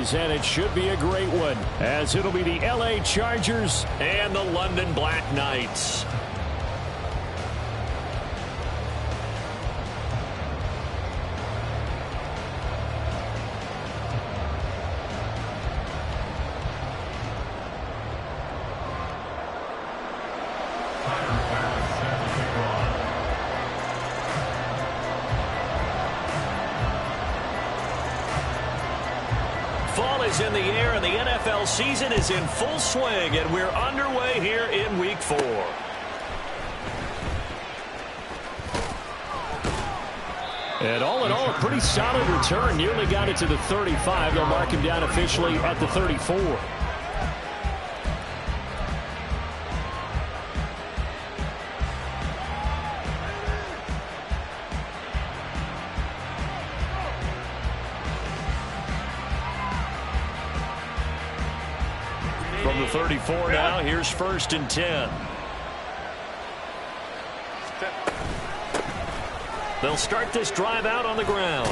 series, and it should be a great one, as it'll be the LA Chargers and the London Black Knights. Fall is in the air, and the NFL season is in full swing, and we're underway here in Week 4. And all in all, a pretty solid return. Nearly got it to the 35. They'll mark him down officially at the 34. From the 34 now, here's 1st and 10. They'll start this drive out on the ground.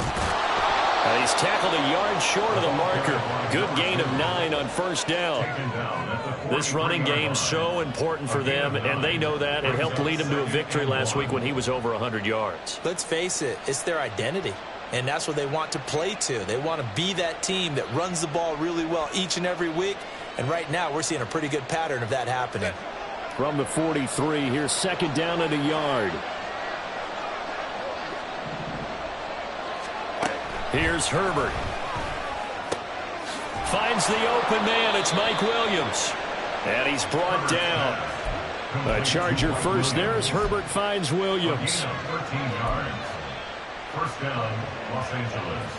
He's tackled a yard short of the marker. Good gain of 9 on 1st down. This running game's so important for them, and they know that. It helped lead them to a victory last week when he was over 100 yards. Let's face it, it's their identity. And that's what they want to play to. They want to be that team that runs the ball really well each and every week. And right now, we're seeing a pretty good pattern of that happening. From the 43, here's 2nd down and a yard. Here's Herbert. Finds the open man. It's Mike Williams. And he's brought down. A Charger first there as Herbert finds Williams. 13 yards. 1st down, Los Angeles.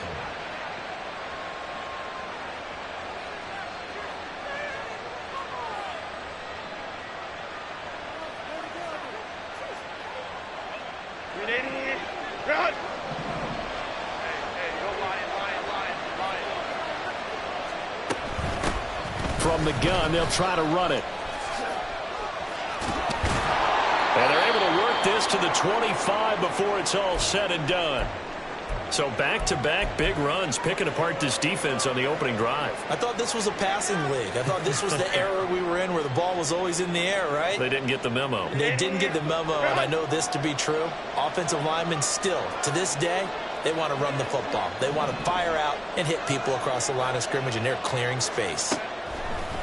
Run! From the gun, they'll try to run it. And they're able to work this to the 25 before it's all said and done. So back-to-back big runs, picking apart this defense on the opening drive. I thought this was a passing league. I thought this was the era we were in where the ball was always in the air, right? They didn't get the memo. They didn't get the memo, and I know this to be true. Offensive linemen still, to this day, they want to run the football. They want to fire out and hit people across the line of scrimmage, and they're clearing space.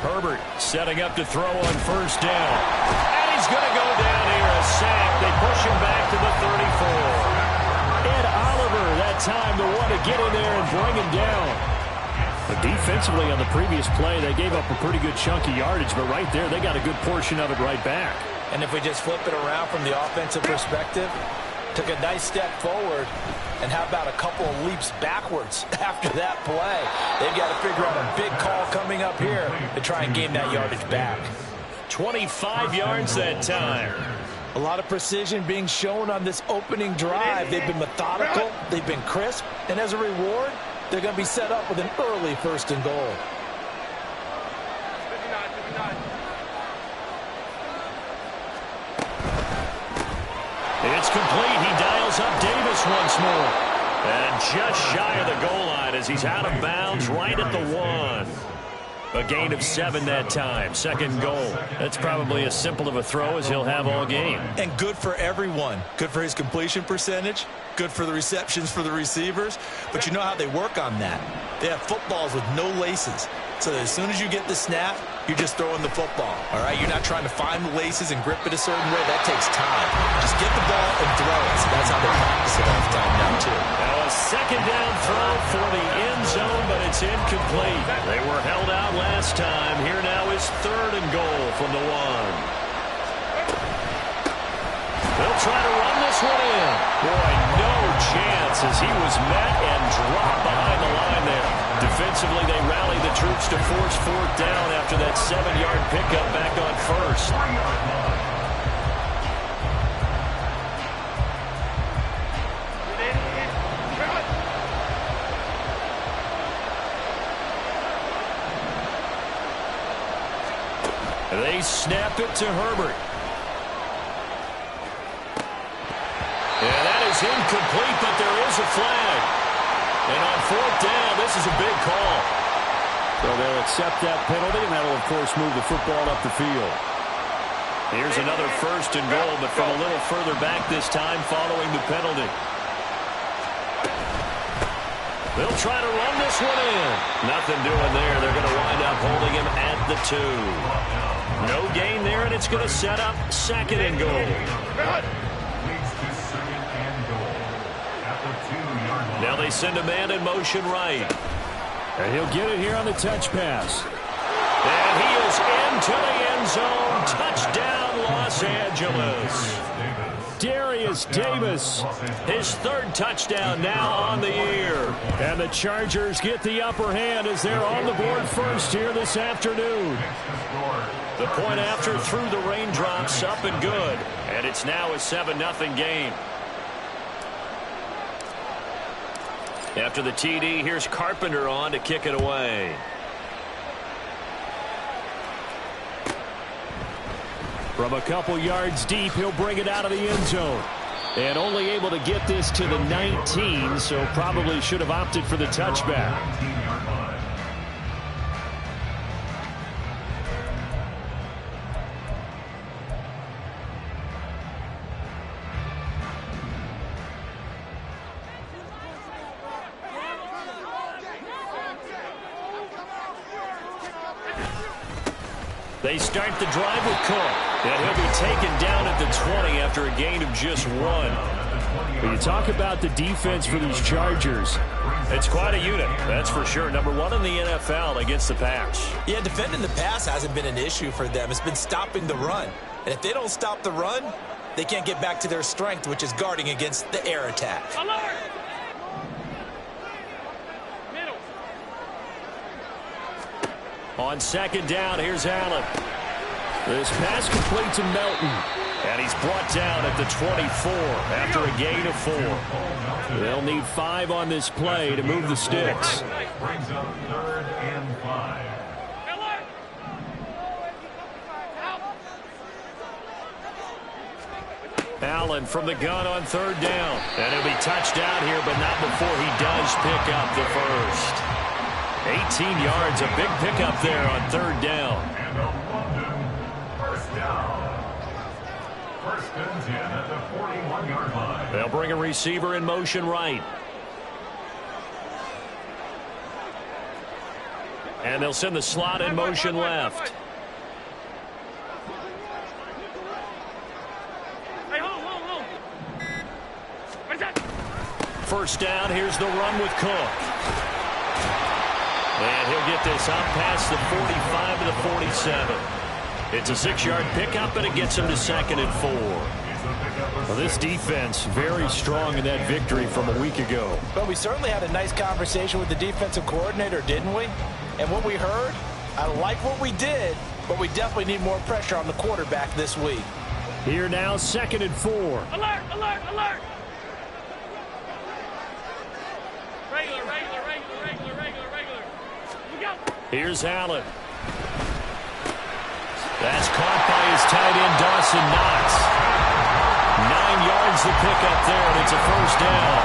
Herbert setting up to throw on 1st down. And he's going to go down here, a sack. They push him back to the 34. Ed Oliver, that time, the one to get in there and bring him down. But defensively on the previous play, they gave up a pretty good chunk of yardage, but right there, they got a good portion of it right back. And if we just flip it around from the offensive perspective, took a nice step forward, and how about a couple of leaps backwards after that play? They've got to figure out a big call coming up here to try and gain that yardage back. 25 yards that time. A lot of precision being shown on this opening drive. They've been methodical, they've been crisp, and as a reward, they're going to be set up with an early 1st and goal. It's complete. He dials up Davis once more. And just shy of the goal line as he's out of bounds right at the 1. A gain of 7 that time. 2nd goal. That's probably as simple of a throw as he'll have all game. And good for everyone. Good for his completion percentage. Good for the receptions for the receivers. But you know how they work on that. They have footballs with no laces. So that as soon as you get the snap, you're just throwing the football. All right? You're not trying to find the laces and grip it a certain way. That takes time. Just get the ball and throw it. So that's how they practice it all the time now, too. Now a 2nd down throw for the end zone, but it's incomplete. They were held out last time. Here now is 3rd and goal from the 1. They'll try to run this one in. Boy, no chance as he was met and dropped behind the line there. Defensively, they rallied the troops to force 4th down after that 7-yard pickup back on 1st. They snap it to Herbert. And that is incomplete, but there is a flag. And on 4th down, this is a big call. accept that penalty, and that'll, of course, move the football up the field. Here's another 1st and goal, but from a little further back this time following the penalty. They'll try to run this one in. Nothing doing there. They're going to wind up holding him at the 2. No gain there, and it's going to set up 2nd and goal. Now they send a man in motion right. And he'll get it here on the touch pass. And he is into the end zone. Touchdown, Los Angeles. Darius Davis, his 3rd touchdown now on the year. And the Chargers get the upper hand as they're on the board first here this afternoon. The point after through the raindrops, up and good. And it's now a 7-0 game. After the TD, here's Carpenter on to kick it away. From a couple yards deep, he'll bring it out of the end zone. And only able to get this to the 19, so probably should have opted for the touchback. They start the drive with Cook. And he'll be taken down at the 20 after a gain of just 1. When you talk about the defense for these Chargers, it's quite a unit, that's for sure. Number 1 in the NFL against the pass. Yeah, defending the pass hasn't been an issue for them. It's been stopping the run. And if they don't stop the run, they can't get back to their strength, which is guarding against the air attack. Alert! On 2nd down, here's Allen. This pass complete to Melton. And he's brought down at the 24 after a gain of 4. They'll need 5 on this play to move the sticks. Brings up 3rd and 5. Allen from the gun on 3rd down. And he'll be touched out here, but not before he does pick up the first. 18 yards, a big pickup there on 3rd down. And a London 1st down. 1st and 10 at the 41-yard line. They'll bring a receiver in motion right. And they'll send the slot in motion left. Hey, hold. 1st down, here's the run with Cook. And he'll get this up past the 45 to the 47. It's a 6-yard pickup, and it gets him to 2nd and 4. Well, this defense very strong in that victory from a week ago. But we certainly had a nice conversation with the defensive coordinator, didn't we? And what we heard, I like what we did, but we definitely need more pressure on the quarterback this week. Here now, 2nd and 4. Alert! Regular. Here's Allen. That's caught by his tight end, Dawson Knox. 9 yards to pick up there, and it's a 1st down.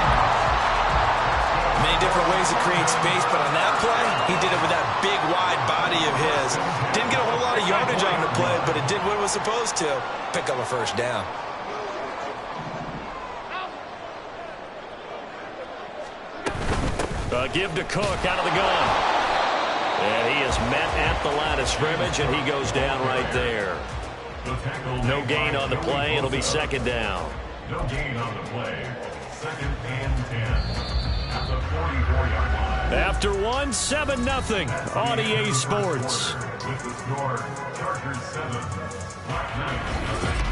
Many different ways to create space, but on that play, he did it with that big, wide body of his. Didn't get a whole lot of yardage on the play, but it did what it was supposed to. Pick up a 1st down. Give to Cook out of the gun. And he is met at the line of scrimmage, and he goes down right there. No gain on the play. It'll be 2nd down. No gain on the play. 2nd and 10 at the 44-yard line. After 7-0 on EA Sports. With the score, Chargers 7, Black Knights 0.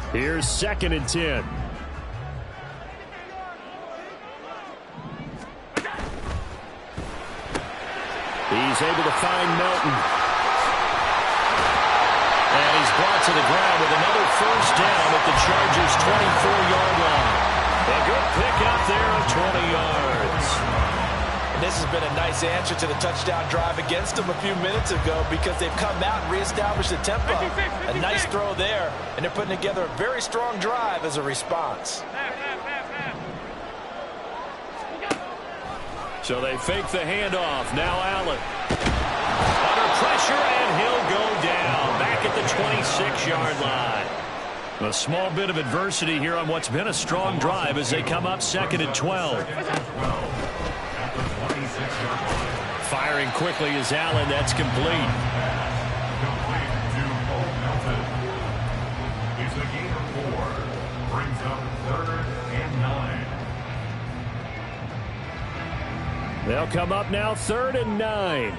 Here's 2nd and 10. He's able to find Melton. And he's brought to the ground with another 1st down at the Chargers' 24-yard line. A good pickup there of 20 yards. And this has been a nice answer to the touchdown drive against them a few minutes ago because they've come out and reestablished the tempo. A nice throw there, and they're putting together a very strong drive as a response. So they fake the handoff. Now Allen. Under pressure, and he'll go down. Back at the 26-yard line. A small bit of adversity here on what's been a strong drive as they come up 2nd and 12. Firing quickly is Allen. That's complete. It's a gain of 4. Brings up 3rd and 9. They'll come up now 3rd and 9.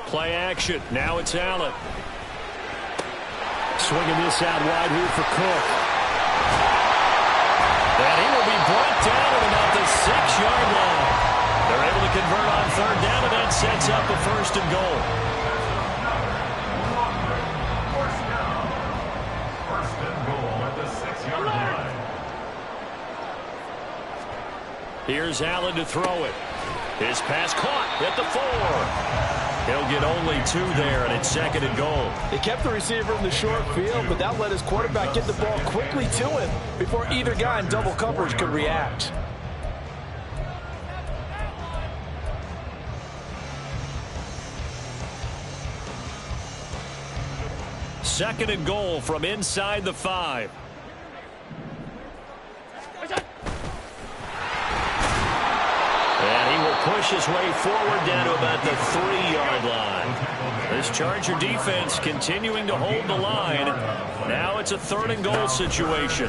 Play action. Now it's Allen. Swinging this out wide here for Cook. And he will be brought down at about the 6-yard line. They're able to convert on 3rd down, and that sets up a 1st and goal. First and goal at the 6-yard line. Here's Allen to throw it. His pass caught at the 4. He'll get only 2 there, and it's 2nd and goal. They kept the receiver in the short field, but that let his quarterback get the ball quickly to him before either guy in double coverage could react. Second and goal from inside the 5. And he will push his way forward down to about the 3-yard line. This Charger defense continuing to hold the line. Now it's a 3rd and goal situation.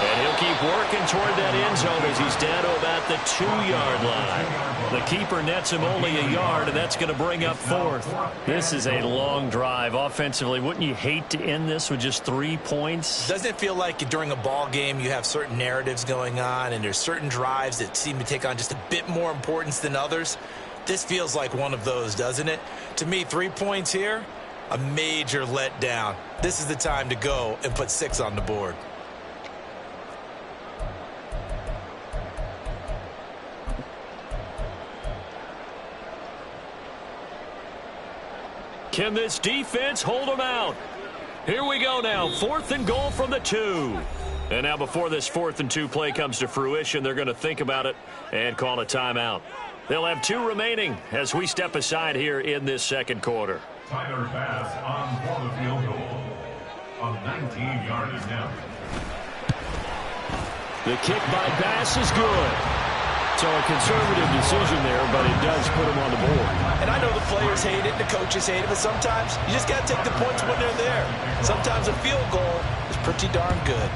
And he'll keep working toward that end zone as he's down to about the 2-yard line. The keeper nets him only a yard, and that's going to bring up 4th. This is a long drive offensively. Wouldn't you hate to end this with just 3 points? Doesn't it feel like during a ball game you have certain narratives going on and there's certain drives that seem to take on just a bit more importance than others? This feels like one of those, doesn't it? To me, 3 points here, a major letdown. This is the time to go and put 6 on the board. Can this defense hold them out? Here we go now. 4th and goal from the 2. And now before this 4th and 2 play comes to fruition, they're going to think about it and call a timeout. They'll have 2 remaining as we step aside here in this 2nd quarter. Tyler pass on for the field goal. A 19-yard attempt. The kick by Bass is good. So a conservative decision there, but it does put him on the board. And I know the players hate it, the coaches hate it, but sometimes you just got to take the points when they're there. Sometimes a field goal is pretty darn good.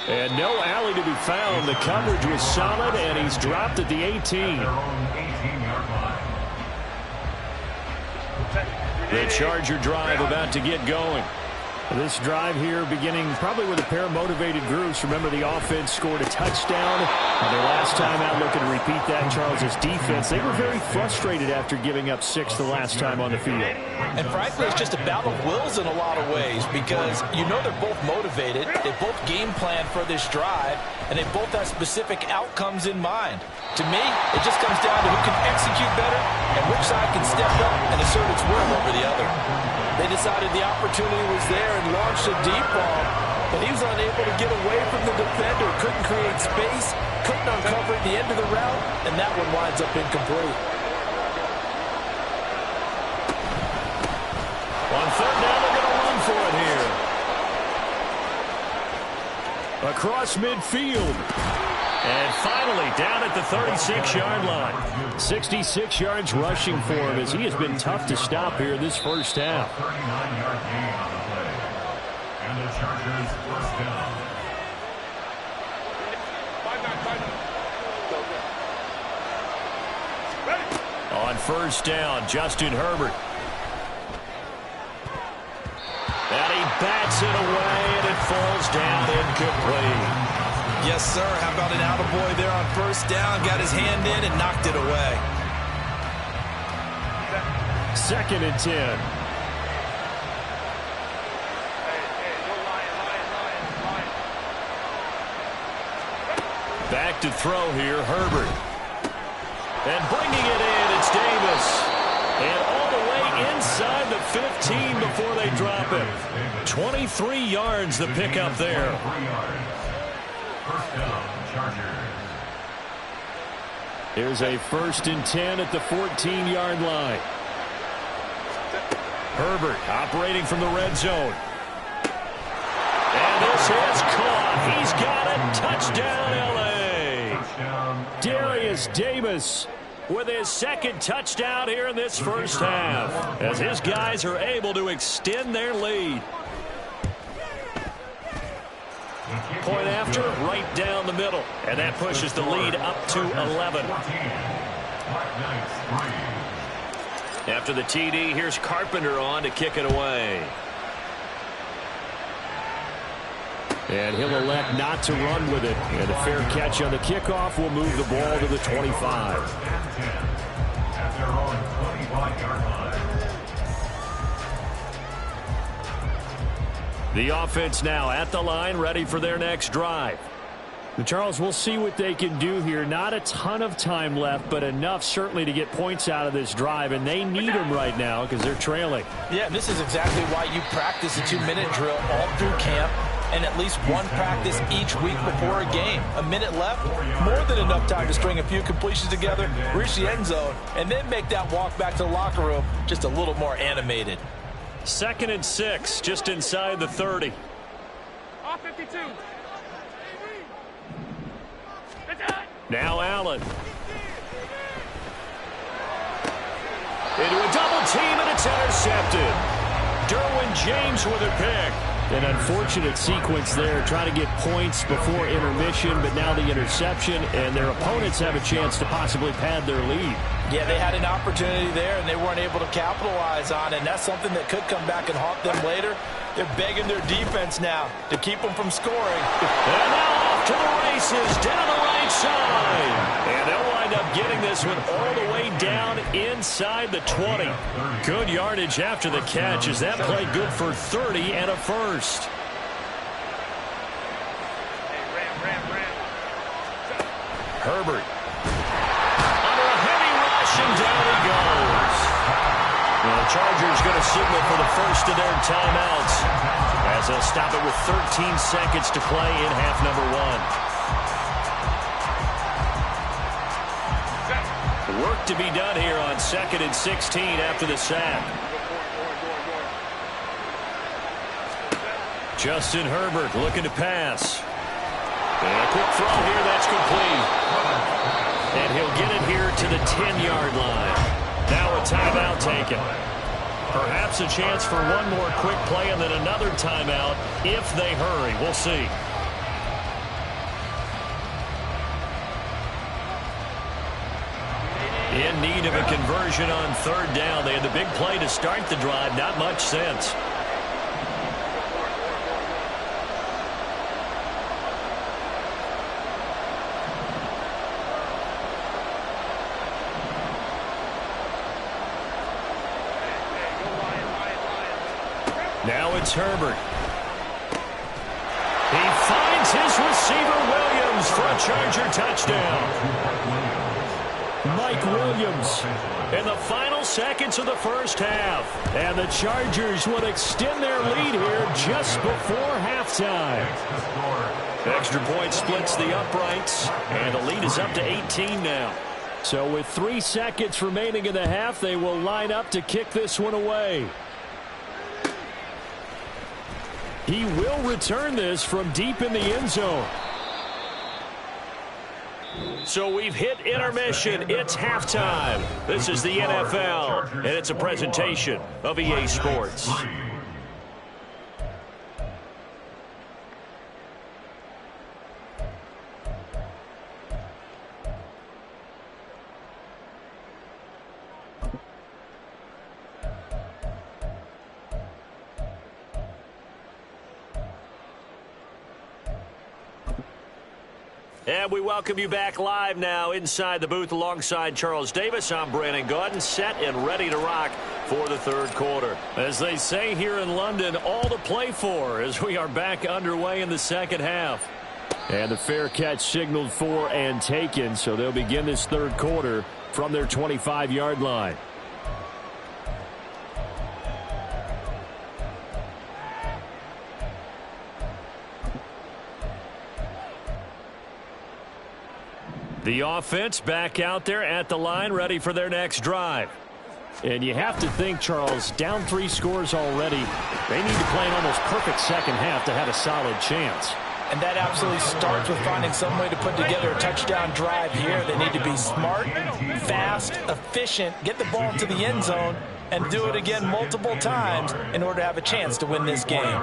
And no alley to be found. The coverage was solid, and he's dropped at the 18. Their own 18-yard line. The Charger drive about to get going. This drive here beginning probably with a pair of motivated groups. Remember, the offense scored a touchdown. Their last time out looking to repeat that. Charles' defense, they were very frustrated after giving up 6 the last time on the field. And frankly, it's just a battle of wills in a lot of ways because you know they're both motivated. They both game plan for this drive, and they both have specific outcomes in mind. To me, it just comes down to who can execute better and which side can step up and assert its will over the other. They decided the opportunity was there and launched a deep ball, but he was unable to get away from the defender, couldn't create space, couldn't uncover at the end of the route, and that one winds up incomplete. On 3rd down, they're going to run for it here. Across midfield. And finally, down at the 36-yard line. 66 yards rushing for him as he has been tough to stop here this first half. 39-yard gain on the play. And the Chargers first down. On 1st down, Justin Herbert. And he bats it away, and it falls down incomplete. Yes, sir. How about an attaboy there on first down? Got his hand in and knocked it away. 2nd and 10. Back to throw here, Herbert. And bringing it in, it's Davis. And all the way inside the 15 before they drop it. 23 yards the pickup there. First down, Chargers. Here's a 1st and 10 at the 14-yard line. Herbert operating from the red zone. And this is caught. He's got it. Touchdown, L.A. Darius Davis with his 2nd touchdown here in this first half, as his guys are able to extend their lead. Point after, right down the middle. And that pushes the lead up to 11. After the TD, here's Carpenter on to kick it away. And he'll elect not to run with it. And a fair catch on the kickoff will move the ball to the 25. At their own 25-yard line. The offense now at the line, ready for their next drive. Charles, we'll see what they can do here. Not a ton of time left, but enough certainly to get points out of this drive, and they need them right now because they're trailing. Yeah, this is exactly why you practice a 2-minute drill all through camp and at least one practice each week before a game. A minute left, more than enough time to string a few completions together, reach the end zone, and then make that walk back to the locker room just a little more animated. 2nd and 6, just inside the 30. Off 52. Now Allen. Into a double team, and it's intercepted. Derwin James with a pick. An unfortunate sequence there, trying to get points before intermission, but now the interception, and their opponents have a chance to possibly pad their lead. Yeah, they had an opportunity there, and they weren't able to capitalize on it, and that's something that could come back and haunt them later. They're begging their defense now to keep them from scoring. And now off to the races, down the right side. And they'll wind up getting this one all the way down inside the 20. Good yardage after the catch as that play good for 30 and a first. Herbert. Under a heavy rush, and down he goes. Well, the Chargers going to signal for the first of their timeouts as they'll stop it with 13 seconds to play in half number 1. Work to be done here on 2nd and 16 after the sack. Justin Herbert looking to pass. And a quick throw here, that's complete. And he'll get it here to the 10-yard line. Now a timeout taken. Perhaps a chance for one more quick play and then another timeout if they hurry. We'll see. In need of a conversion on 3rd down. They had the big play to start the drive. Not much sense. Now it's Herbert. He finds his receiver Williams for a Charger touchdown. Mike Williams in the final seconds of the first half. And the Chargers would extend their lead here just before halftime. Extra point splits the uprights, and the lead is up to 18 now. So with 3 seconds remaining in the half, they will line up to kick this one away. He will return this from deep in the end zone. So we've hit intermission. It's halftime. This is the NFL, and it's a presentation of EA Sports. And we welcome you back live now inside the booth alongside Charles Davis. I'm Brandon Gaudin, set and ready to rock for the third quarter. As they say here in London, all to play for as we are back underway in the second half. And the fair catch signaled for and taken, so they'll begin this third quarter from their 25-yard line. The offense back out there at the line, ready for their next drive. And you have to think, Charles, down 3 scores already. They need to play an almost perfect second half to have a solid chance. And that absolutely starts with finding some way to put together a touchdown drive here. They need to be smart, fast, efficient, get the ball into the end zone, and do it again multiple times in order to have a chance to win this game.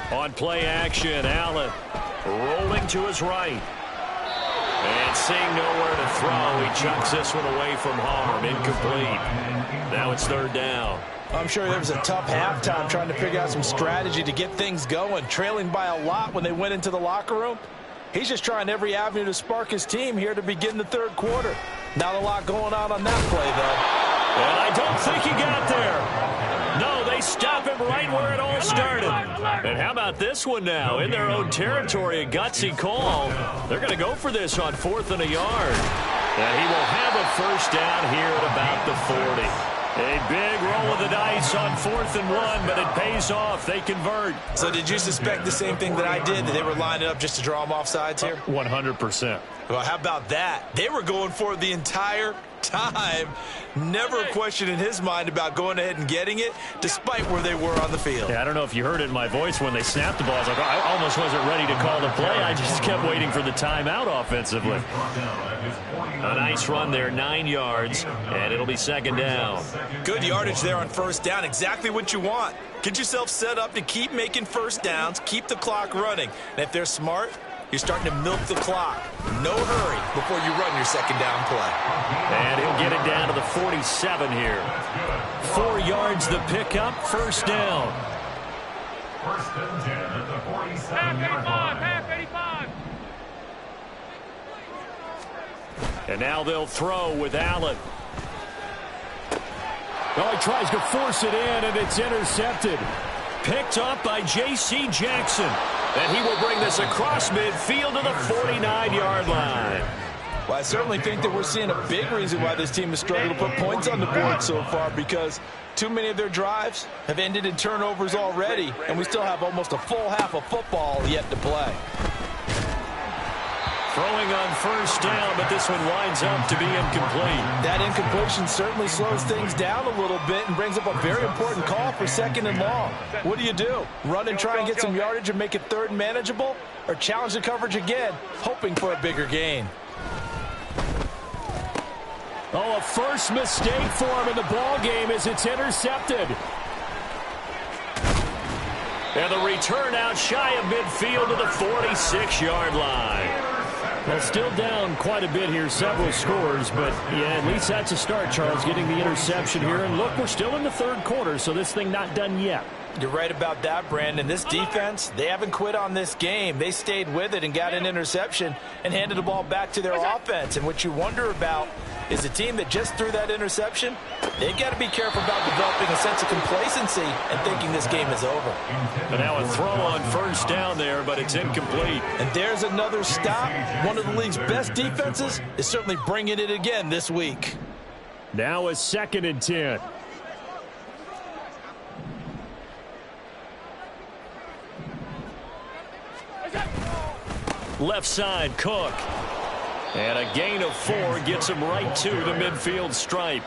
On play action, Allen rolling to his right. And seeing nowhere to throw, he chucks this one away from harm. Incomplete. Now it's third down. I'm sure there was a tough halftime trying to figure out some strategy to get things going, trailing by a lot when they went into the locker room. He's just trying every avenue to spark his team here to begin the third quarter. Not a lot going on that play, though. And I don't think he got there. No, they stop him right where it all started. And how about this one now? In their own territory, a gutsy call. They're going to go for this on 4th and a yard. And he will have a first down here at about the 40. A big roll of the dice on 4th and 1, but it pays off. They convert. So did you suspect the same thing that I did, that they were lining up just to draw them off sides here? 100%. Well, how about that? They were going for it the entire time. Never a question in his mind about going ahead and getting it, despite where they were on the field. Yeah, I don't know if you heard it in my voice when they snapped the ball. I was like, I almost wasn't ready to call the play. I just kept waiting for the timeout offensively. A nice run there, 9 yards, and it'll be second down. Good yardage there on first down. Exactly what you want. Get yourself set up to keep making first downs, keep the clock running. And if they're smart, you're starting to milk the clock. No hurry before you run your second down play. And he'll get it down to the 47 here. 4 yards the pickup, first down. First and 10 at the 47-yard line. Half 85. And now they'll throw with Allen. Oh, he tries to force it in, and it's intercepted. Picked up by J.C. Jackson. And he will bring this across midfield to the 49-yard line. Well, I certainly think that we're seeing a big reason why this team has struggled to put points on the board so far, because too many of their drives have ended in turnovers already, and we still have almost a full half of football yet to play. Throwing on first down, but this one winds up to be incomplete. That incompletion certainly slows things down a little bit and brings up a very important call for second and long. What do? Run and try and get some yardage and make it third and manageable, or challenge the coverage again, hoping for a bigger gain? Oh, a first mistake for him in the ball game as it's intercepted. And the return out shy of midfield to the 46-yard line. Well, still down quite a bit here, several scores, but yeah, at least that's a start, Charles, getting the interception here. And look, we're still in the third quarter, so this thing not done yet. You're right about that, Brandon. This defense, they haven't quit on this game. They stayed with it and got an interception and handed the ball back to their offense. And what you wonder about is a team that just threw that interception, they've got to be careful about developing a sense of complacency and thinking this game is over. But now a throw on first down there, but it's incomplete. And there's another stop. One of the league's best defenses is certainly bringing it again this week. Now a second and 10. Left side, Cook. And a gain of 4 gets him right to the midfield stripe.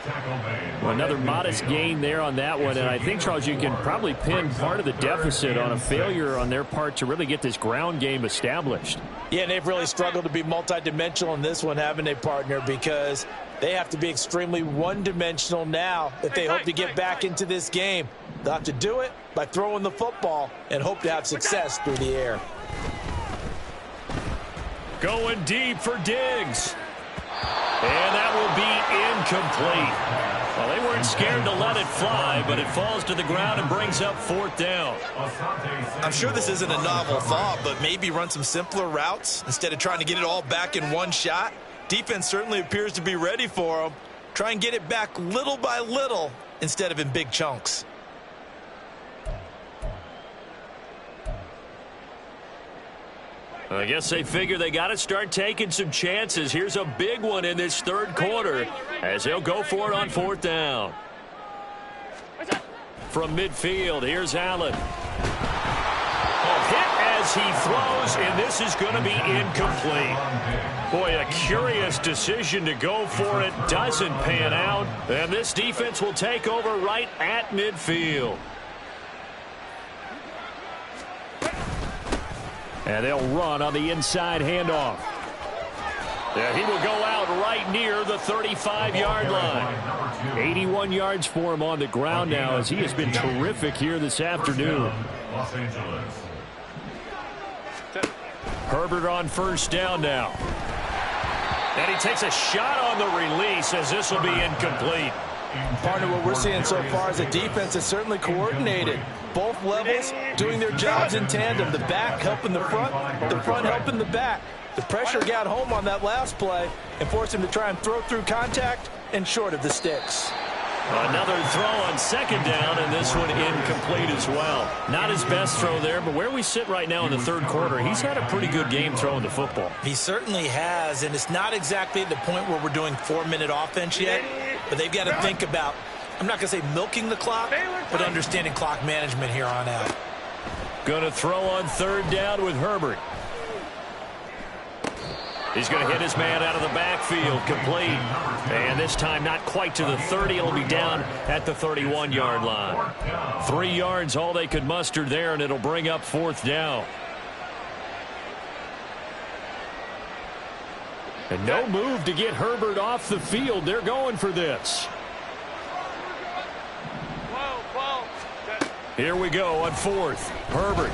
Well, another modest gain there on that one. And I think, Charles, you can probably pin part of the deficit on a failure on their part to really get this ground game established. Yeah, and they've really struggled to be multidimensional in this one, haven't they, partner? Because they have to be extremely one-dimensional now if they hope to get back into this game. They'll have to do it by throwing the football and hope to have success through the air. Going deep for Diggs. And that will be incomplete. Well, they weren't scared to let it fly, but it falls to the ground and brings up 4th down. I'm sure this isn't a novel thought, but maybe run some simpler routes instead of trying to get it all back in one shot. Defense certainly appears to be ready for them. Try and get it back little by little instead of in big chunks. I guess they figure they got to start taking some chances. Here's a big one in this 3rd quarter as they'll go for it on 4th down. From midfield, here's Allen. Hit as he throws, and this is going to be incomplete. Boy, a curious decision to go for it. Doesn't pan out, and this defense will take over right at midfield. And they'll run on the inside handoff. Yeah, he will go out right near the 35-yard line. 81 yards for him on the ground now as he has been terrific here this afternoon. Los Angeles. Herbert on 1st down now. And he takes a shot on the release as this will be incomplete. Partner, what we're seeing so far is a defense that's certainly coordinated. Both levels doing their jobs in tandem. The back helping the front helping the back. The pressure got home on that last play and forced him to try and throw through contact and short of the sticks. Another throw on 2nd down, and this one incomplete as well. Not his best throw there, but where we sit right now in the 3rd quarter, he's had a pretty good game throwing the football. He certainly has, and it's not exactly at the point where we're doing 4-minute offense yet, but they've got to think about, I'm not going to say milking the clock, but understanding clock management here on out. Going to throw on 3rd down with Herbert. He's going to hit his man out of the backfield, complete. And this time not quite to the 30. It'll be down at the 31-yard line. 3 yards, all they could muster there, and it'll bring up 4th down. And no move to get Herbert off the field. They're going for this. Here we go on 4th. Herbert.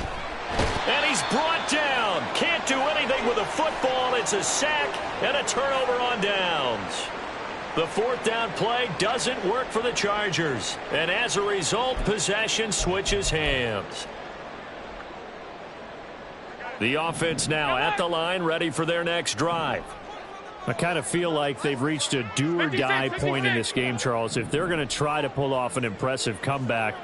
And he's brought down. Can't do anything with a football. It's a sack and a turnover on downs. The 4th down play doesn't work for the Chargers. And as a result, possession switches hands. The offense now at the line, ready for their next drive. I kind of feel like they've reached a do-or-die point in this game, Charles. If they're going to try to pull off an impressive comeback,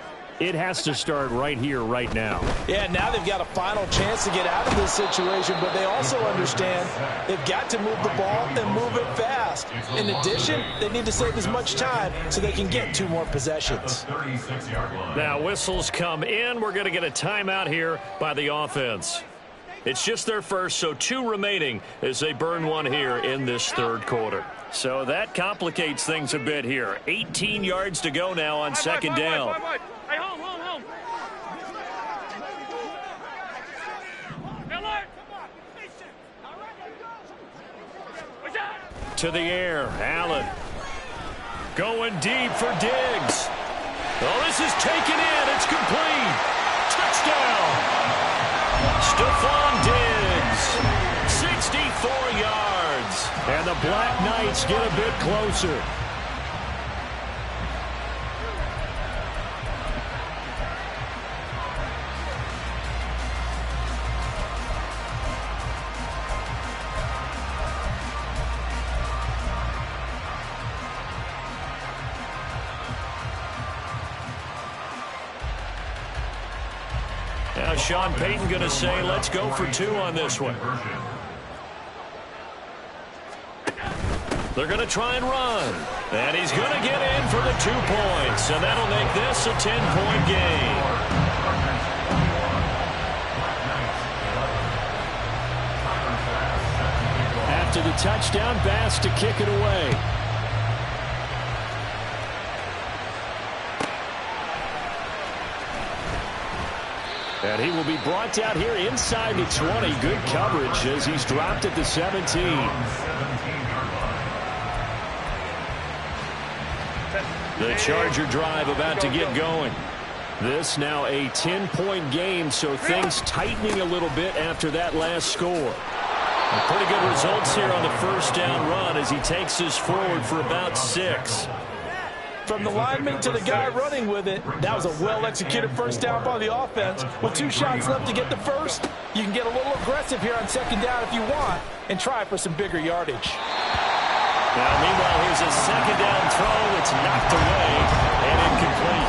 it has to start right here, right now. Yeah, now they've got a final chance to get out of this situation, but they also understand they've got to move the ball and move it fast. In addition, they need to save as much time so they can get 2 more possessions. Now whistles come in. We're going to get a timeout here by the offense. It's just their first, so 2 remaining as they burn one here in this 3rd quarter. So that complicates things a bit here. 18 yards to go now on 2nd down. Hey, home. To the air, Allen. Going deep for Diggs. Oh, this is taken in. It's complete. Touchdown. Stephon Diggs. 64 yards. And the Black Knights get a bit closer. Now Sean Payton going to say, let's go for 2 on this one. They're going to try and run. And he's going to get in for the 2 points. And that'll make this a 10-point game. After the touchdown pass to kick it away. And he will be brought down here inside the 20. Good coverage as he's dropped at the 17. The Charger drive about to get going. This now a 10-point game, so things tightening a little bit after that last score. Pretty good results here on the 1st down run as he takes this forward for about 6. From the lineman to the guy running with it, that was a well-executed first down by the offense. With 2 shots left to get the first, you can get a little aggressive here on second down if you want and try for some bigger yardage. Now, meanwhile, here's a second down throw. It's knocked away and incomplete.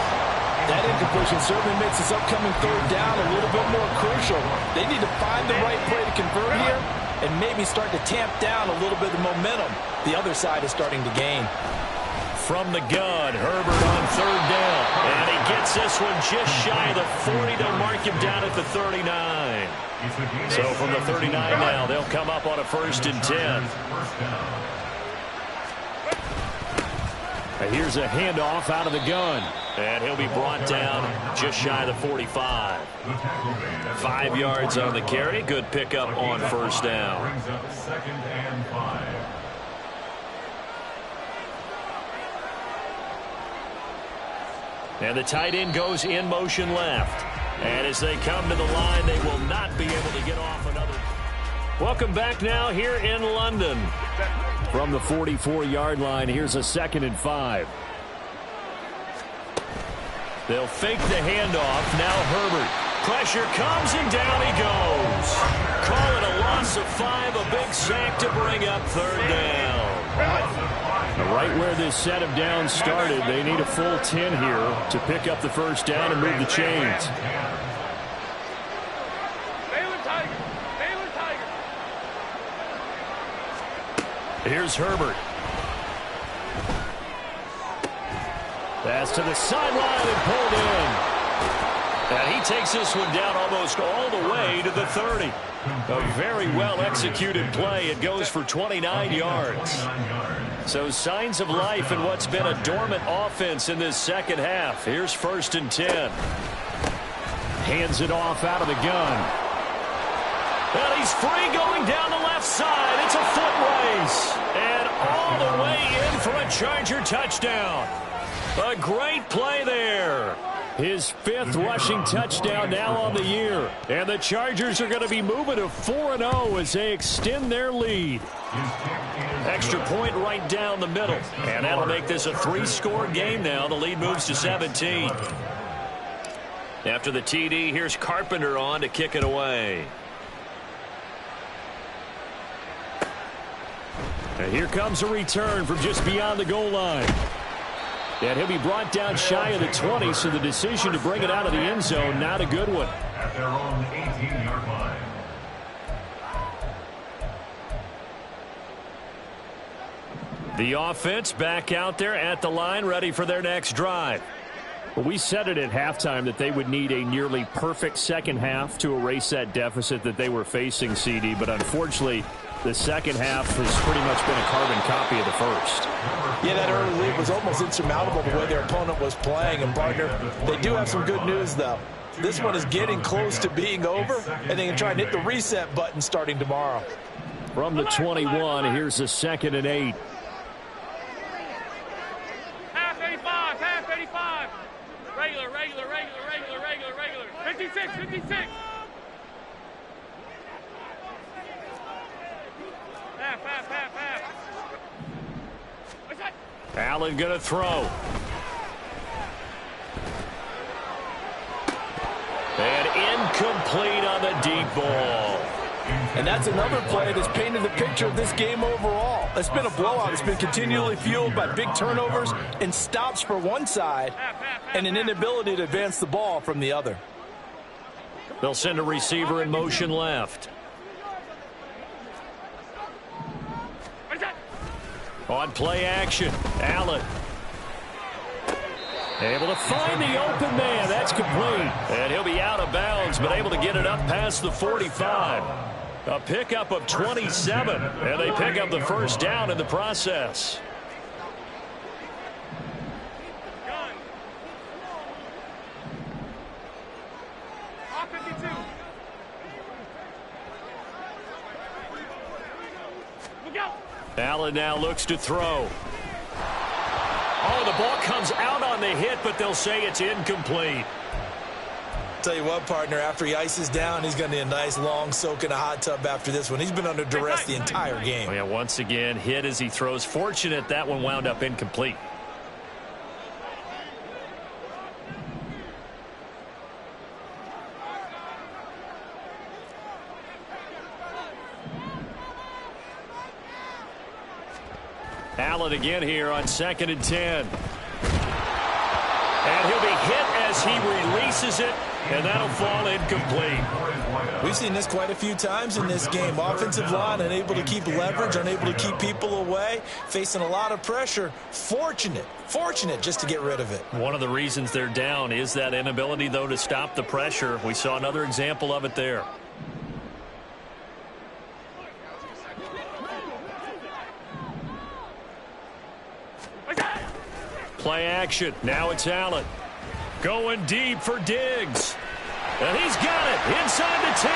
That incompletion certainly makes this upcoming third down a little bit more crucial. They need to find the right play to convert here and maybe start to tamp down a little bit of momentum the other side is starting to gain. From the gun, Herbert on third down. And he gets this one just shy of the 40. They'll mark him down at the 39. So from the 39 now, they'll come up on a 1st and 10. And here's a handoff out of the gun. And he'll be brought down just shy of the 45. 5 yards on the carry. Good pickup on first down. Brings up 2nd and 5. And the tight end goes in motion left. And as they come to the line, they will not be able to get off another. Welcome back now here in London. From the 44-yard line, here's a 2nd and 5. They'll fake the handoff. Now Herbert. Pressure comes and down he goes. Call it a loss of 5, a big sack to bring up third down. Right where this set of downs started, they need a full 10 here to pick up the first down and move the chains. Here's Herbert. Pass to the sideline and pulled in. And he takes this one down almost all the way to the 30. A very well-executed play. It goes for 29 yards. So signs of life in what's been a dormant offense in this second half. Here's 1st and 10. Hands it off out of the gun. And he's free going down the left side. It's a foot race. And all the way in for a Charger touchdown. A great play there. His 5th rushing touchdown now on the year. And the Chargers are going to be moving to 4-0 as they extend their lead. Extra point right down the middle. And that'll make this a 3-score game now. The lead moves to 17. After the TD, here's Carpenter on to kick it away. And here comes a return from just beyond the goal line. And he'll be brought down shy of the 20, so the decision to bring it out of the end zone, not a good one. At their own 18-yard line. The offense back out there at the line, ready for their next drive. Well, we said it at halftime that they would need a nearly perfect second half to erase that deficit that they were facing, CD, but unfortunately, the second half has pretty much been a carbon copy of the first. Yeah, that early lead was almost insurmountable the way their opponent was playing. And, partner, they do have some good news, though. This one is getting close to being over, and they can try and hit the reset button starting tomorrow. From the 21, here's a 2nd and 8. Half 85, half 85. Regular. 56. Half. Allen going to throw. And incomplete on the deep ball. And that's another play that's painted the picture of this game overall. It's been a blowout. It's been continually fueled by big turnovers and stops for one side and an inability to advance the ball from the other. They'll send a receiver in motion left. On play action, Allen. Able to find the open man. That's complete. And he'll be out of bounds, but able to get it up past the 45. A pickup of 27. And they pick up the first down in the process. Allen now looks to throw. Oh, the ball comes out on the hit, but they'll say it's incomplete. Tell you what, partner, after he ices down, he's going to need a nice long soak in a hot tub after this one. He's been under duress the entire game. Oh, yeah, once again, hit as he throws. Fortunate that one wound up incomplete. Allen again here on 2nd and 10. And he'll be hit as he releases it, and that'll fall incomplete. We've seen this quite a few times in this game. Offensive line unable to keep leverage, unable to keep people away, facing a lot of pressure. Fortunate just to get rid of it. One of the reasons they're down is that inability, though, to stop the pressure. We saw another example of it there. Play action. Now it's Allen. Going deep for Diggs. And he's got it inside the 10.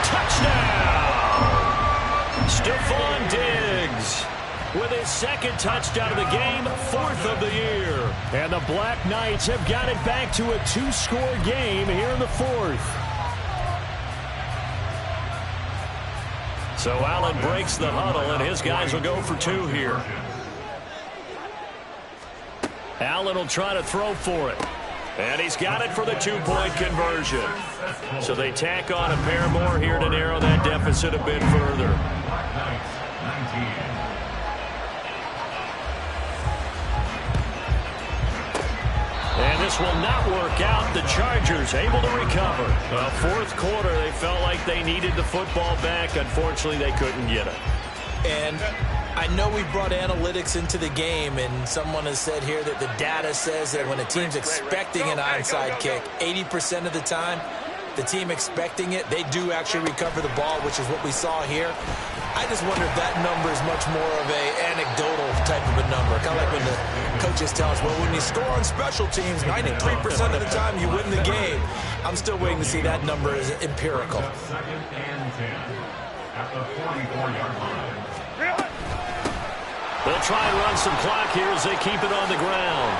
Touchdown! Stephon Diggs with his 2nd touchdown of the game, 4th of the year. And the Black Knights have got it back to a 2-score game here in the 4th. So Allen breaks the huddle, and his guys will go for 2 here. Allen will try to throw for it. And he's got it for the 2-point conversion. So they tack on a pair more here to narrow that deficit a bit further. And this will not work out. The Chargers able to recover. The 4th quarter, they felt like they needed the football back. Unfortunately, they couldn't get it. And I know we brought analytics into the game, and someone has said here that the data says that when a team's expecting an onside kick, 80% of the time, the team expecting it, they do actually recover the ball, which is what we saw here. I just wonder if that number is much more of a anecdotal type of a number. Kind of like when the coaches tell us, well, when you score on special teams, 93% of the time you win the game. I'm still waiting to see that number is empirical. 2nd and 10 at the 44-yard line. They'll try and run some clock here as they keep it on the ground.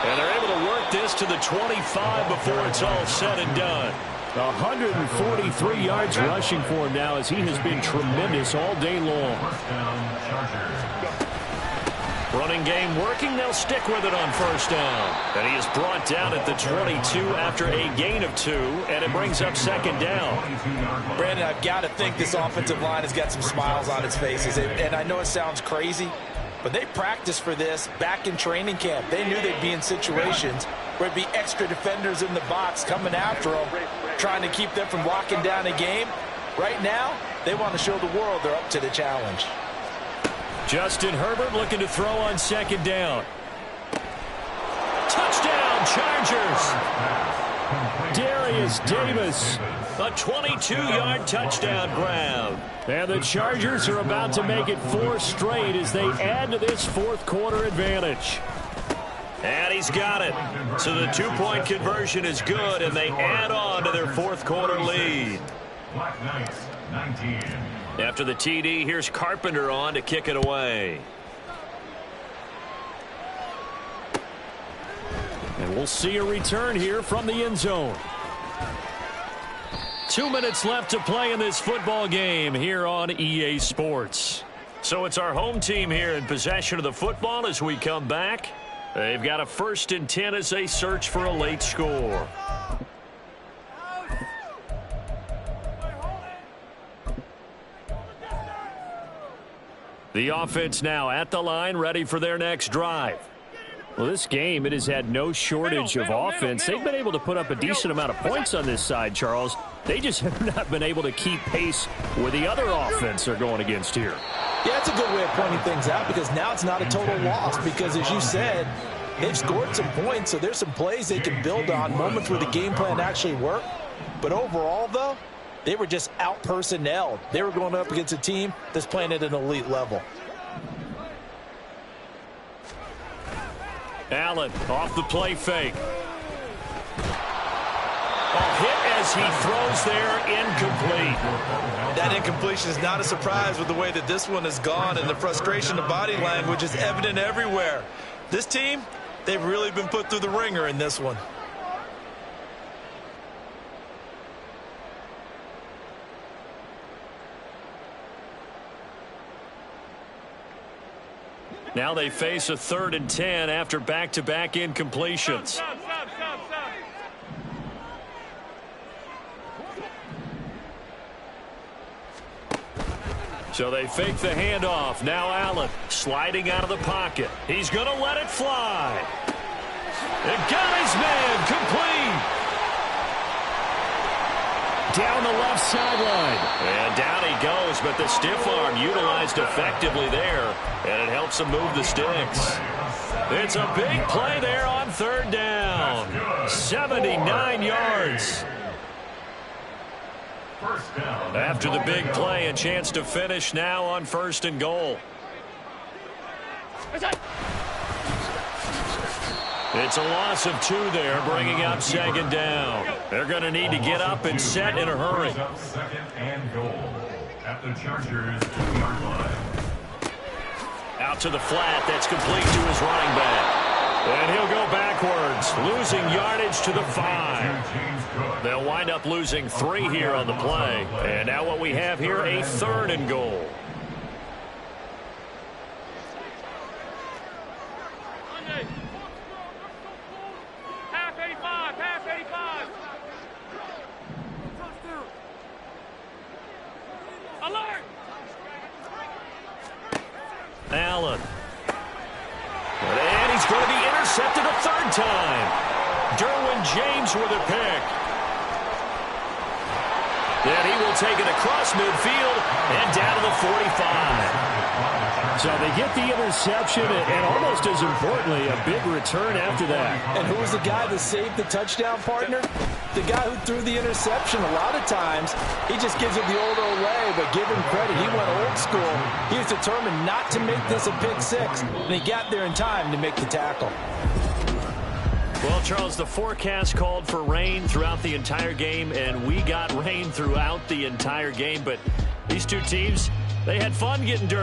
And they're able to work this to the 25 before it's all said and done. 143 yards rushing for him now as he has been tremendous all day long. Running game working. They'll stick with it on 1st down. And he is brought down at the 22 after a gain of 2, and it brings up 2nd down. Brandon, I've got to think this offensive line has got some smiles on its faces. And I know it sounds crazy, but they practiced for this back in training camp. They knew they'd be in situations where it'd be extra defenders in the box coming after them, trying to keep them from locking down a game. Right now, they want to show the world they're up to the challenge. Justin Herbert looking to throw on 2nd down. Touchdown, Chargers! Darius Davis, a 22-yard touchdown grab. And the Chargers are about to make it 4 straight as they add to this 4th quarter advantage. And he's got it. So the 2-point conversion is good, and they add on to their 4th quarter lead. Black Knights, 19. After the TD, here's Carpenter on to kick it away. And we'll see a return here from the end zone. 2 minutes left to play in this football game here on EA Sports. So it's our home team here in possession of the football as we come back. They've got a 1st and 10 as they search for a late score. The offense now at the line, ready for their next drive. Well, this game, it has had no shortage of offense. They've been able to put up a decent amount of points on this side, Charles. They just have not been able to keep pace with the other offense they're going against here. Yeah, that's a good way of pointing things out because now it's not a total loss because, as you said, they've scored some points, so there's some plays they can build on, moments where the game plan actually worked. But overall, though, they were just out-personnelled. They were going up against a team that's playing at an elite level. Allen off the play fake. A hit as he throws there, incomplete. That incompletion is not a surprise with the way that this one has gone, and the frustration of body language is evident everywhere. This team, they've really been put through the ringer in this one. Now they face a 3rd and 10 after back-to-back incompletions. So they fake the handoff. Now Allen sliding out of the pocket. He's going to let it fly. It got his man complete. Down the left sideline. And down he goes, but the stiff arm utilized effectively there, and it helps him move the sticks. It's a big play there on third down. 79 yards. After the big play, a chance to finish now on first and goal. It's a loss of 2 there, bringing up second down. They're going to need to get up and set in a hurry. Second and goal at the Chargers 2-yard line. Out to the flat. That's complete to his running back. And he'll go backwards, losing yardage to the 5. They'll wind up losing 3 here on the play. And now what we have here, a third and goal. Half 85, half 85. Alert! Allen. And he's going to be intercepted a third time. Derwin James with a pick. Then he will take it across midfield and down to the 45. So they get the interception, and almost as importantly, a big return after that. And who was the guy that saved the touchdown, partner? The guy who threw the interception. A lot of times, he just gives it the old way, but give him credit. He went old school. He was determined not to make this a pick 6, and he got there in time to make the tackle. Well, Charles, the forecast called for rain throughout the entire game, and we got rain throughout the entire game. But these two teams, they had fun getting dirty.